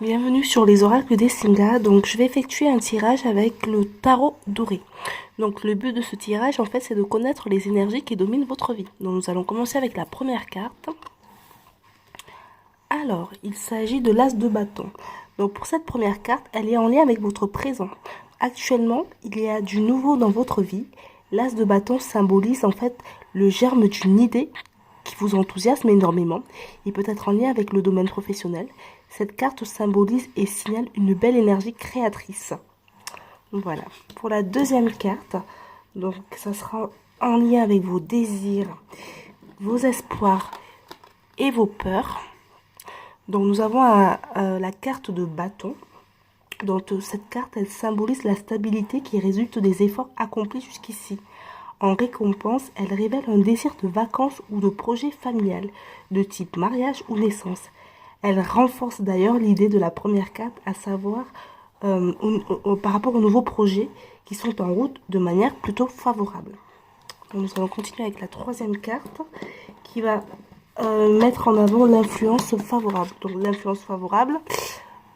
Bienvenue sur les oracles des Singa. Donc je vais effectuer un tirage avec le tarot doré. Donc le but de ce tirage en fait c'est de connaître les énergies qui dominent votre vie. Donc nous allons commencer avec la première carte. Alors il s'agit de l'as de bâton. Donc pour cette première carte, elle est en lien avec votre présent. Actuellement, il y a du nouveau dans votre vie. L'as de bâton symbolise en fait le germe d'une idée qui vous enthousiasme énormément. Il peut être en lien avec le domaine professionnel. Cette carte symbolise et signale une belle énergie créatrice. Voilà. Pour la deuxième carte, donc ça sera en lien avec vos désirs, vos espoirs et vos peurs. Donc nous avons la carte de bâton. Donc cette carte, elle symbolise la stabilité qui résulte des efforts accomplis jusqu'ici. En récompense, elle révèle un désir de vacances ou de projet familial, de type mariage ou naissance. Elle renforce d'ailleurs l'idée de la première carte, à savoir par rapport aux nouveaux projets qui sont en route de manière plutôt favorable. Donc, nous allons continuer avec la troisième carte qui va mettre en avant l'influence favorable. Donc l'influence favorable,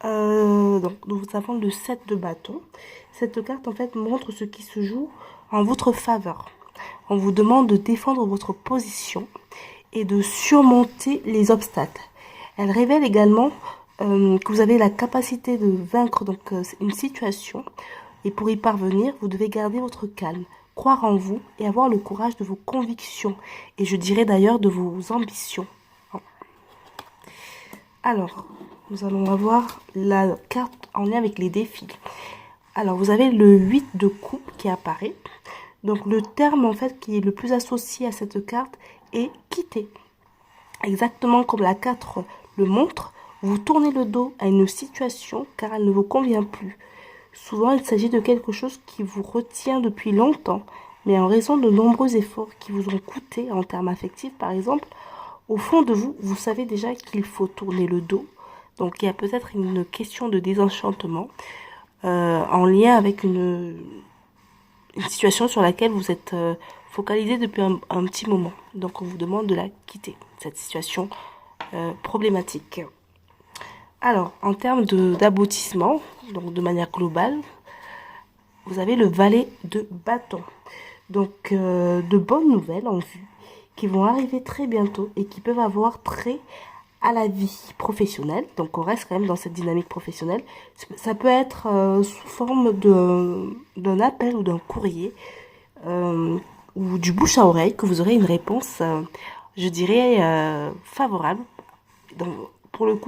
donc nous avons le 7 de bâton. Cette carte en fait montre ce qui se joue en votre faveur. On vous demande de défendre votre position et de surmonter les obstacles. Elle révèle également que vous avez la capacité de vaincre une situation, et pour y parvenir, vous devez garder votre calme, croire en vous et avoir le courage de vos convictions, et je dirais d'ailleurs de vos ambitions. Alors, nous allons avoir la carte en lien avec les défis. Alors, vous avez le 8 de coupe qui apparaît. Donc, le terme en fait qui est le plus associé à cette carte est quitter. Exactement comme la 4 le montre, vous tournez le dos à une situation car elle ne vous convient plus. Souvent, il s'agit de quelque chose qui vous retient depuis longtemps, mais en raison de nombreux efforts qui vous ont coûté en termes affectifs, par exemple, au fond de vous, vous savez déjà qu'il faut tourner le dos. Donc, il y a peut-être une question de désenchantement en lien avec une situation sur laquelle vous êtes focalisé depuis un petit moment. Donc, on vous demande de la quitter, cette situation problématique. Alors, en termes d'aboutissement, donc de manière globale, vous avez le valet de bâton. Donc, de bonnes nouvelles en vue qui vont arriver très bientôt et qui peuvent avoir trait à la vie professionnelle. Donc, on reste quand même dans cette dynamique professionnelle. Ça peut être sous forme d'un appel ou d'un courrier ou du bouche à oreille que vous aurez une réponse, je dirais, favorable. Donc, pour le coup,